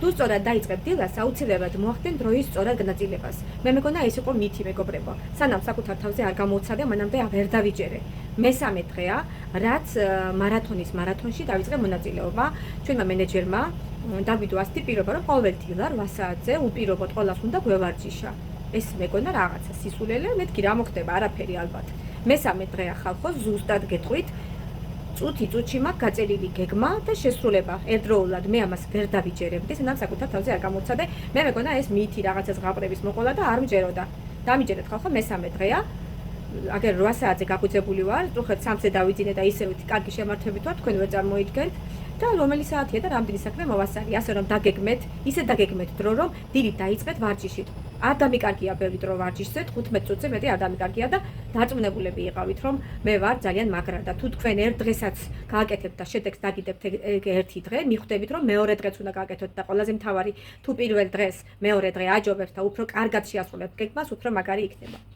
თუ სწორად დაიწყებ დილას, აუცილებლად მოახდენ დროის სწორად განაწილებას. მე მეგონა ეს იყო მითი, მეგობრებო. სანამ საკუთარ თავზე არ გამოვცადე, მანამდე ვერ დავიჯერე. მესამე დღეა, რაც მარათონში დავიწყე მონაწილეობა. ჩვენმა მენეჯერმა დავიდო ასეთი პირობა, რომ ყოველ დილა 8 საათზე უპირობოდ ყველას უნდა გვევარჯიშა. ეს მეგონა რაღაცა სისულელე, მეთქი რა მოხდება, არაფერი ალბათ. მესამე დღეა ხალხო, ზუსტად გეტყვით, წუთი მაქვს გაწერილი გეგმა და შესრულება. ერთდროულად მე ამას ვერ დავიჯერებდი, სანამ საკუთარ თავზე არ გამოვცადე. მე მეგონა ეს მითი რაღაცა ზღაპრების მოყოლა და არ მჯეროდა. დამიჯერეთ ხალხო, მესამე დღეა. აგერ 8 საათზე გაგვიძებული ვარ, წუხეთ 3-ზე დავიძინე და ისევ კარგი შემართებით ვარ, თქვენ ვერ წარმოიდგენთ. და რომელი საათია და რამდენი საქმე მოვასწარი, ასე რომ დაგეგმეთ, ისე დაგეგმეთ დრო, რომ დილით დაიწყეთ ვარჯიშით. არ დამიკარგია ბევრი დრო ვარჯიშზე, 15 წუთზე მეტი არ დამიკარგია და დარწმუნებულები იყავით, რომ მე ვარ ძალიან მაგრა და თუ თქვენ ერთ დღესაც გააკეთებთ და შედეგს დაგიდებთ ერთი დღე, მიხვდებით, რომ მეორე დღეც უნდა გააკეთოთ და ყველაზე მთავარი, თუ პირველ დღეს მეორე დღე აჯობებთ და უფრო კარგად შეასრულებთ გეგმას, უფრო მაგარი იქნება.